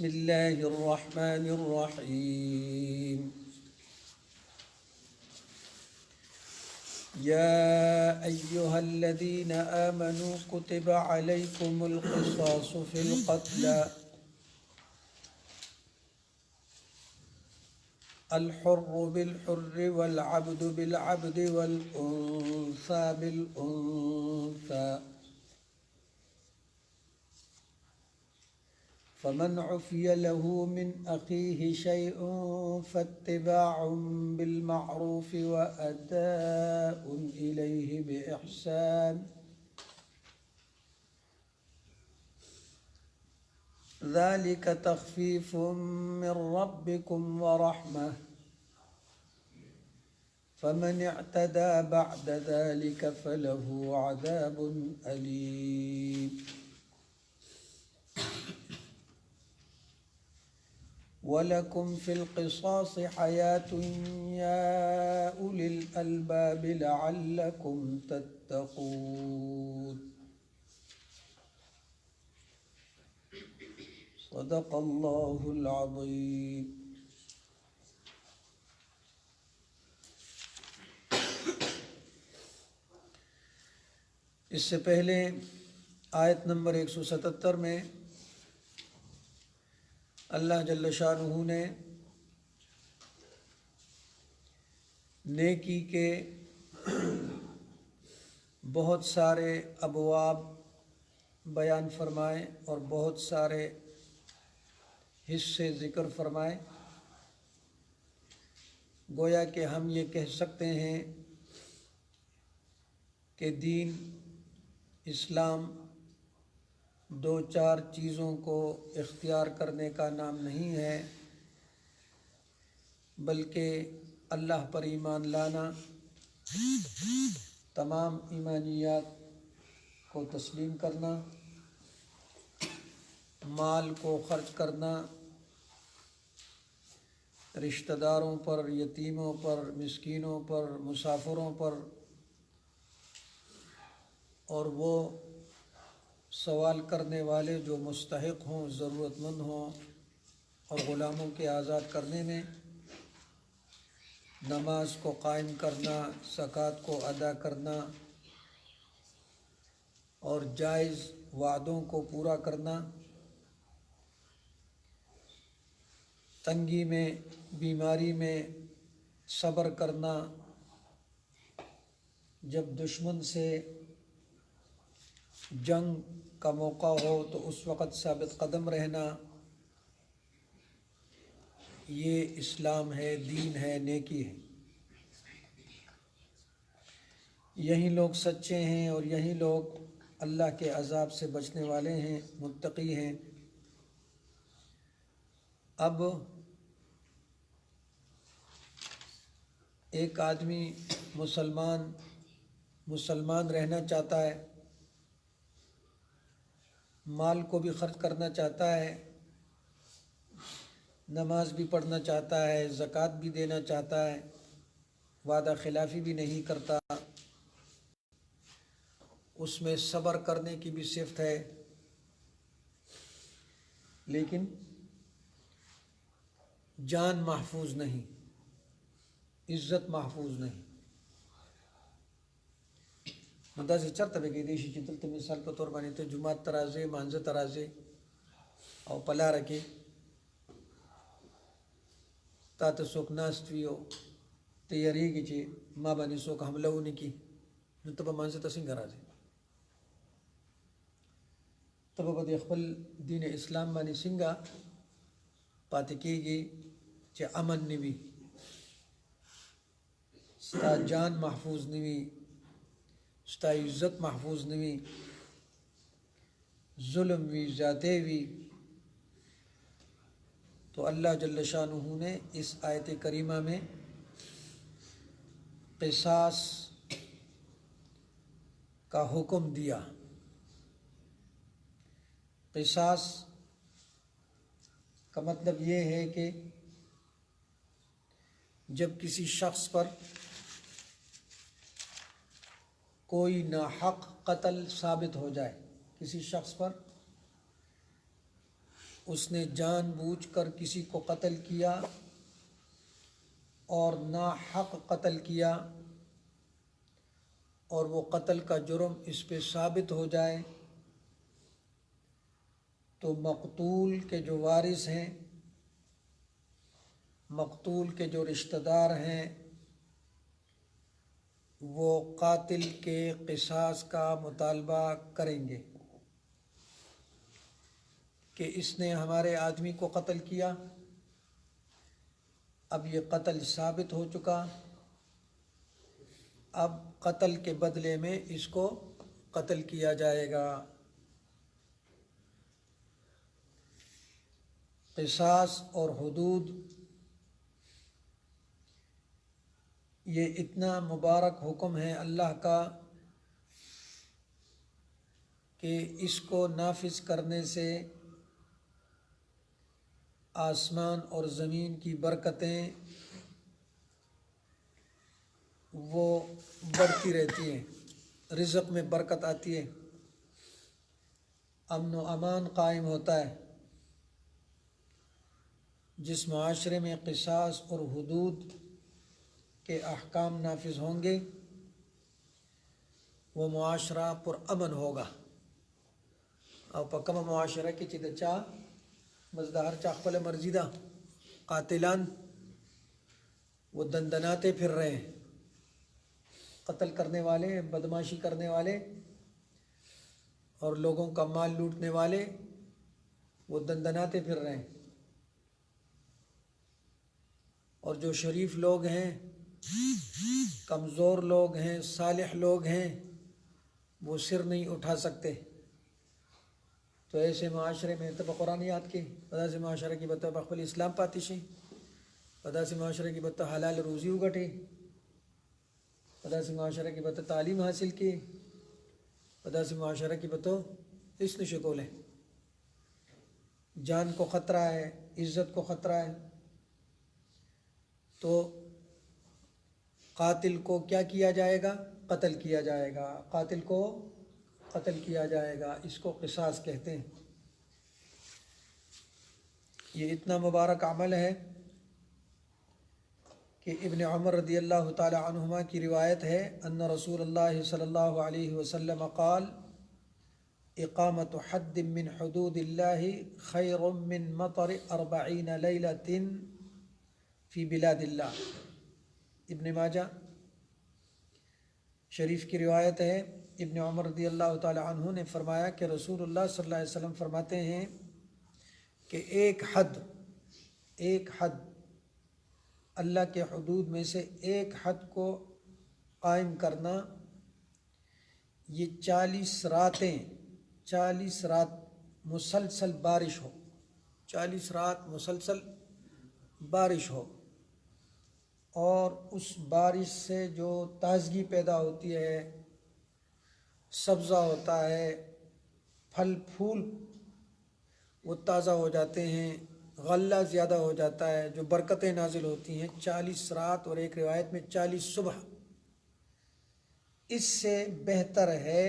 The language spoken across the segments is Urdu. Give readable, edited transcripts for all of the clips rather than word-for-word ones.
بسم الله الرحمن الرحيم. يا أيها الذين آمنوا كتب عليكم القصاص في القتلى الحر بالحر والعبد بالعبد والأنثى بالأنثى فمن عفي له من أخيه شيء فاتباع بالمعروف وأداء إليه بإحسان ذلك تخفيف من ربكم ورحمة فمن اعتدى بعد ذلك فله عذاب أليم. وَلَكُمْ فِي الْقِصَاصِ حَيَاةٌ يَا أُولِي الْأَلْبَابِ لَعَلَّكُمْ تَتَّقُونَ. صدق اللہ العظیم. اس سے پہلے آیت نمبر 177 میں اللہ جل شانہ نے نیکی کے بہت سارے ابواب بیان فرمائے اور بہت سارے حصے ذکر فرمائے. گویا کہ ہم یہ کہہ سکتے ہیں کہ دین اسلام دو چار چیزوں کو اختیار کرنے کا نام نہیں ہے، بلکہ اللہ پر ایمان لانا، تمام ایمانیات کو تسلیم کرنا، مال کو خرچ کرنا، رشتہ داروں پر، یتیموں پر، مسکینوں پر، مسافروں پر، اور وہ سوال کرنے والے جو مستحق ہوں، ضرورت مند ہوں، اور غلاموں کے آزاد کرنے میں، نماز کو قائم کرنا، زکوٰۃ کو ادا کرنا، اور جائز وعدوں کو پورا کرنا، تنگی میں، بیماری میں صبر کرنا، جب دشمن سے جنگ کا موقع ہو تو اس وقت ثابت قدم رہنا، یہ اسلام ہے، دین ہے، نیکی ہے. یہی لوگ سچے ہیں اور یہی لوگ اللہ کے عذاب سے بچنے والے ہیں، متقی ہیں. اب ایک آدمی مسلمان رہنا چاہتا ہے، مال کو بھی خرچ کرنا چاہتا ہے، نماز بھی پڑھنا چاہتا ہے، زکوٰۃ بھی دینا چاہتا ہے، وعدہ خلافی بھی نہیں کرتا، اس میں صبر کرنے کی بھی صفت ہے، لیکن جان محفوظ نہیں، عزت محفوظ نہیں. مدازی چرته بگی دیشی چې دلته مثال په طور باندې ته جمعات ترازی، مانزه ترازی او پلاره کې تا ته څوک ناست وي او ته یریږي چې ما باندې څوک حمله ونه کړي، نو ته به مانزه ته څنګه راځې؟ ته به د خپل دین اسلام باندې څنګه پاتې کېږي چې امن نه وي، ستا جان محفوظ نه وي، ستا عزت محفوظ نه وي، ظلم وی، زیادتی وی. تو اللہ جل شانہ نے اس آیت کریمہ میں قصاص کا حکم دیا. قصاص کا مطلب یہ ہے کہ جب کسی شخص پر کوئی ناحق قتل ثابت ہو جائے، کسی شخص پر اس نے جان بوجھ کر کسی کو قتل کیا اور ناحق قتل کیا اور وہ قتل کا جرم اس پہ ثابت ہو جائے تو مقتول کے جو وارث ہیں، مقتول کے جو رشتہ دار ہیں، وہ قاتل کے قصاص کا مطالبہ کریں گے کہ اس نے ہمارے آدمی کو قتل کیا، اب یہ قتل ثابت ہو چکا، اب قتل کے بدلے میں اس کو قتل کیا جائے گا۔ قصاص اور حدود یہ اتنا مبارک حکم ہے اللہ کا کہ اس کو نافذ کرنے سے آسمان اور زمین کی برکتیں وہ بڑھتی رہتی ہیں، رزق میں برکت آتی ہے، امن و امان قائم ہوتا ہے۔ جس معاشرے میں قصاص اور حدود کے احکام نافذ ہوں گے وہ معاشرہ پرامن ہوگا۔ اور پکم معاشرہ کی چیز چاہ مزدہر چاخل مرضی دا قاتلان وہ دندناتے پھر رہے ہیں، قتل کرنے والے، بدماشی کرنے والے اور لوگوں کا مال لوٹنے والے وہ دندناتے پھر رہے ہیں، اور جو شریف لوگ ہیں، کمزور لوگ ہیں، صالح لوگ ہیں، وہ سر نہیں اٹھا سکتے۔ تو ایسے معاشرے میں تو قرآن یاد کی پدا سے معاشرے کی بتا بخل اسلام پاتیشی، پدا سے معاشرے کی بتا حلال روزی اگٹی، پدا سے معاشرے کی بتا تعلیم حاصل کی، پدا سے معاشرے کی بتو اس نے شکول ہے، جان کو خطرہ ہے، عزت کو خطرہ ہے، تو قاتل کو کیا کیا جائے گا؟ قتل کیا جائے گا، قاتل کو قتل کیا جائے گا، اس کو قصاص کہتے ہیں۔ یہ اتنا مبارک عمل ہے کہ ابن عمر رضی اللہ تعالی عنہما کی روایت ہے ان رسول اللہ صلی اللہ علیہ وسلم قال اقامت حد من حدود اللہ خیر من مطر 40 لیلۃ فی بلاد اللہ۔ ابن ماجہ شریف کی روایت ہے، ابن عمر رضی اللہ تعالی عنہ نے فرمایا کہ رسول اللہ صلی اللہ علیہ وسلم فرماتے ہیں کہ ایک حد اللہ کے حدود میں سے ایک حد کو قائم کرنا، یہ 40 رات مسلسل بارش ہو، 40 رات مسلسل بارش ہو، اور اس بارش سے جو تازگی پیدا ہوتی ہے، سبزہ ہوتا ہے، پھل پھول وہ تازہ ہو جاتے ہیں، غلہ زیادہ ہو جاتا ہے، جو برکتیں نازل ہوتی ہیں 40 رات اور ایک روایت میں 40 صبح، اس سے بہتر ہے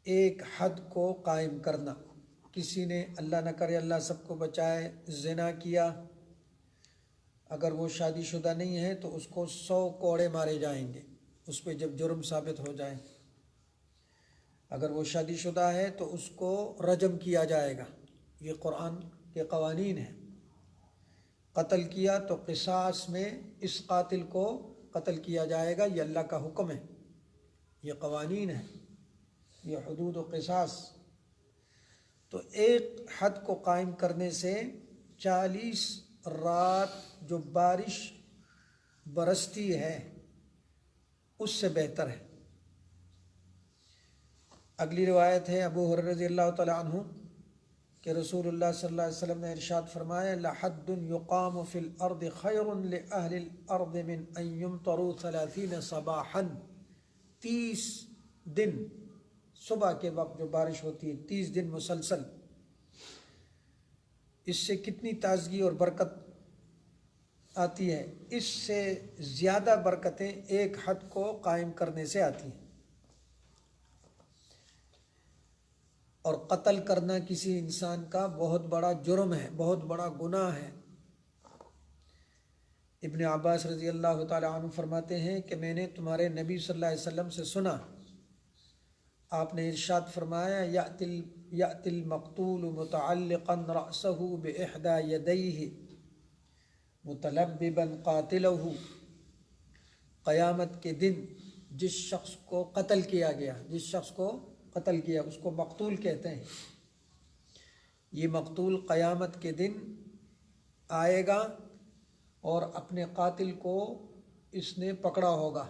ایک حد کو قائم کرنا۔ کسی نے اللہ نہ کرے، اللہ سب کو بچائے، زنا کیا، اگر وہ شادی شدہ نہیں ہے تو اس کو 100 کوڑے مارے جائیں گے اس پہ جب جرم ثابت ہو جائے، اگر وہ شادی شدہ ہے تو اس کو رجم کیا جائے گا، یہ قرآن کے قوانین ہیں۔ قتل کیا تو قصاص میں اس قاتل کو قتل کیا جائے گا، یہ اللہ کا حکم ہے، یہ قوانین ہیں، یہ حدود و قصاص۔ تو ایک حد کو قائم کرنے سے 40 رات جو بارش برستی ہے اس سے بہتر ہے۔ اگلی روایت ہے ابو ہریرہ رضی اللہ تعالی عنہ کہ رسول اللہ صلی اللہ علیہ وسلم نے ارشاد فرمایا لحد یقام فی الارض خیر لأہل الارض من ان یمطروا 30 صباحا، 30 دن صبح کے وقت جو بارش ہوتی ہے 30 دن مسلسل، اس سے کتنی تازگی اور برکت آتی ہے، اس سے زیادہ برکتیں ایک حد کو قائم کرنے سے آتی ہیں۔ اور قتل کرنا کسی انسان کا بہت بڑا جرم ہے، بہت بڑا گناہ ہے۔ ابن عباس رضی اللہ تعالی عنہ فرماتے ہیں کہ میں نے تمہارے نبی صلی اللہ علیہ وسلم سے سنا، آپ نے ارشاد فرمایا یأتی المقتول متعلقا رأسه بإحدى يديه متلببا قاتله، قیامت کے دن جس شخص کو قتل کیا گیا، جس شخص کو قتل کیا اس کو مقتول کہتے ہیں، یہ مقتول قیامت کے دن آئے گا اور اپنے قاتل کو اس نے پکڑا ہوگا،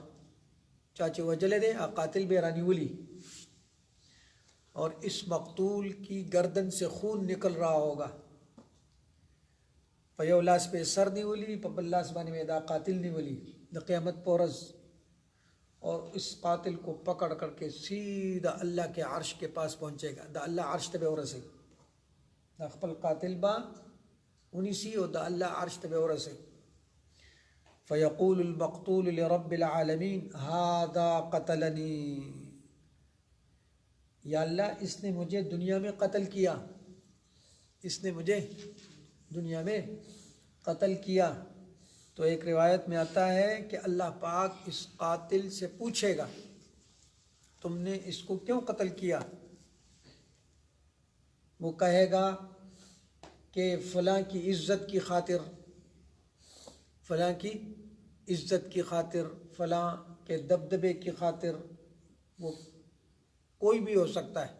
چاچے وجلے دے قاتل بے رانی ولی، اور اس مقتول کی گردن سے خون نکل رہا ہوگا، پیولاس پہ سر نہیں ولی پبلاس بانی میں دا قاتل نہیں ولی دا قیامت پورز، اور اس قاتل کو پکڑ کر کے سیدھا اللہ کے عرش کے پاس پہنچے گا، دا اللہ عرش تبے ورسے دا خپل قاتل با انہی سی اور دا اللہ عرش تبے ورسے، فیقول المقتول لرب العالمین ہذا قتلنی، یا اللہ اس نے مجھے دنیا میں قتل کیا، اس نے مجھے دنیا میں قتل کیا۔ تو ایک روایت میں آتا ہے کہ اللہ پاک اس قاتل سے پوچھے گا تم نے اس کو کیوں قتل کیا؟ وہ کہے گا کہ فلاں کی عزت کی خاطر، فلاں کی عزت کی خاطر، فلاں کے دبدبے کی خاطر، وہ کوئی بھی ہو سکتا ہے،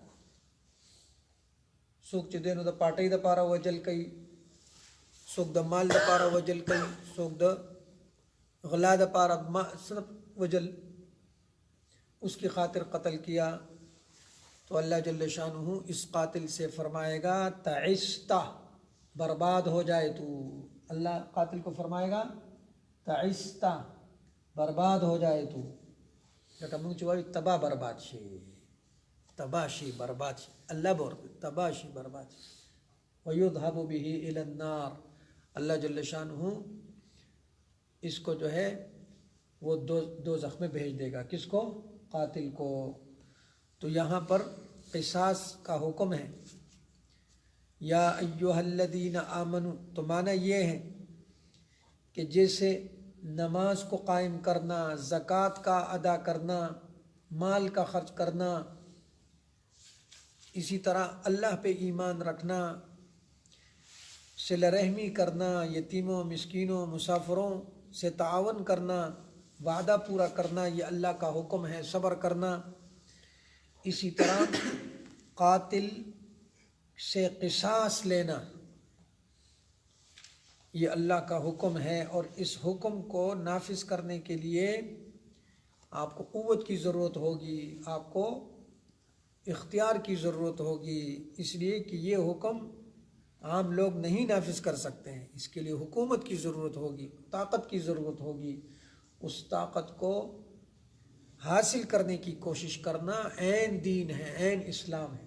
سوک چ دینو دا پاٹی دا پارا وجل کئی، سوک دا مال دا پارا وجل کئی، سوک دا غلا دا پارا وجل، اس کی خاطر قتل کیا، تو اللہ جل شانہ اس قاتل سے فرمائے گا تعستا، برباد ہو جائے تو، اللہ قاتل کو فرمائے گا تعستا، برباد ہو جائے تو، جکا منگ چوائی تباہ برباد شی، تباہ شی برباد شی، اللہ بور تباہ شی برباد شی، وَيُذْهَبُ بِهِ إِلَى النَّارِ، اللہ جل شانہ اس کو جو ہے وہ دوزخ میں بھیج دے گا، کس کو؟ قاتل کو۔ تو یہاں پر قصاص کا حکم ہے، یا ایہا الذین آمنوا، تو معنی یہ ہے کہ جیسے نماز کو قائم کرنا، زکوٰۃ کا ادا کرنا، مال کا خرچ کرنا، اسی طرح اللہ پہ ایمان رکھنا، صلہ رحمی کرنا، یتیموں مسکینوں مسافروں سے تعاون کرنا، وعدہ پورا کرنا، یہ اللہ کا حکم ہے، صبر کرنا۔ اسی طرح قاتل سے قصاص لینا یہ اللہ کا حکم ہے، اور اس حکم کو نافذ کرنے کے لیے آپ کو قوت کی ضرورت ہوگی، آپ کو اختیار کی ضرورت ہوگی، اس لیے کہ یہ حکم عام لوگ نہیں نافذ کر سکتے ہیں، اس کے لیے حکومت کی ضرورت ہوگی، طاقت کی ضرورت ہوگی، اس طاقت کو حاصل کرنے کی کوشش کرنا عین دین ہے، عین اسلام ہے۔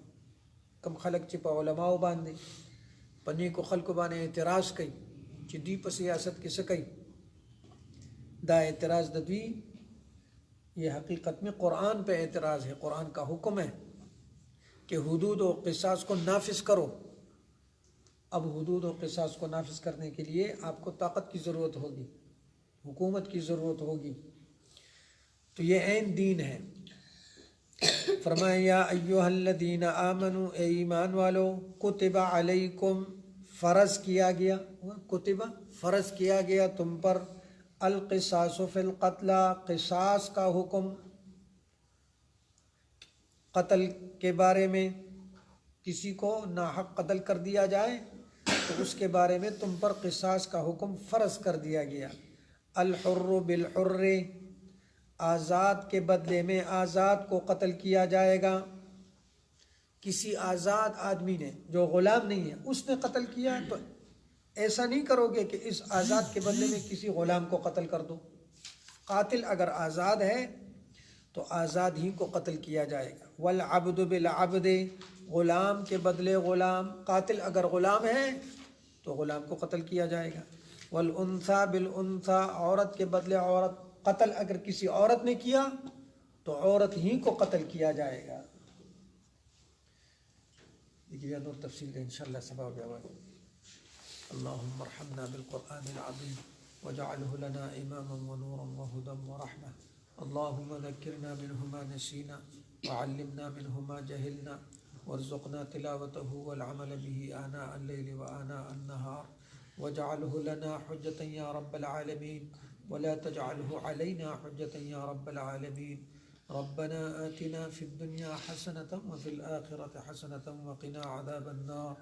کم خلق چپا علماء باندھے پنی کو خلق بانے اعتراض کئی چی دی پا سیاست کسا کئی، دا اعتراض دوی یہ حقیقت میں قرآن پہ اعتراض ہے، قرآن کا حکم ہے کہ حدود و قصاص کو نافذ کرو۔ اب حدود و قصاص کو نافذ کرنے کے لیے آپ کو طاقت کی ضرورت ہوگی، حکومت کی ضرورت ہوگی، تو یہ عین دین ہے۔ فرمایا یا ایہا الذین آمنوا، اے ایمان والو، کتب علیکم، فرض کیا گیا، کتب فرض کیا گیا تم پر، القصاص فی القتلى، قصاص کا حکم قتل کے بارے میں، کسی کو ناحق قتل کر دیا جائے تو اس کے بارے میں تم پر قصاص کا حکم فرض کر دیا گیا۔ الحر بالحر، آزاد کے بدلے میں آزاد کو قتل کیا جائے گا۔ کسی آزاد آدمی نے جو غلام نہیں ہے اس نے قتل کیا تو ایسا نہیں کرو گے کہ اس آزاد کے بدلے میں کسی غلام کو قتل کر دو۔ قاتل اگر آزاد ہے تو آزاد ہی کو قتل کیا جائے گا۔ والعبد بالعبد، غلام کے بدلے غلام، قاتل اگر غلام ہے تو غلام کو قتل کیا جائے گا۔ والانثى بالانثى، عورت کے بدلے عورت، قتل اگر کسی عورت نے کیا تو عورت ہی کو قتل کیا جائے گا۔ بیان اور تفصیل دیں انشاءاللہ سبب جواب. اللهم ارحمنا بالقرآن العظيم واجعله لنا إماما ونورا وهدى ورحمة. اللهم ذكرنا منه ما نسينا وعلمنا منه ما جهلنا وارزقنا تلاوته والعمل به آناء الليل وآناء النهار واجعله لنا حجة يا رب العالمين ولا تجعله علينا حجة يا رب العالمين. ربنا آتنا في الدنيا حسنة وفي الآخرة حسنة وقنا عذاب النار.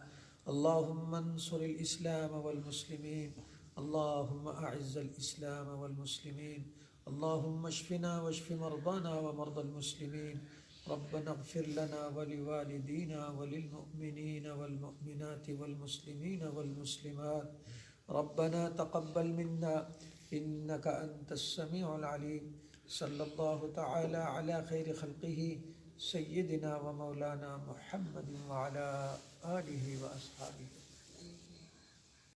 اللهم انصر الإسلام والمسلمين. اللهم أعز الإسلام والمسلمين. اللهم اشفنا واشف مرضانا ومرضى المسلمين. ربنا اغفر لنا ولوالدينا وللمؤمنين والمؤمنات والمسلمين والمسلمات. ربنا تقبل منا إنك أنت السميع العليم. صلى الله تعالى على خير خلقه سيدنا ومولانا محمد وعلى آله وأصحابه.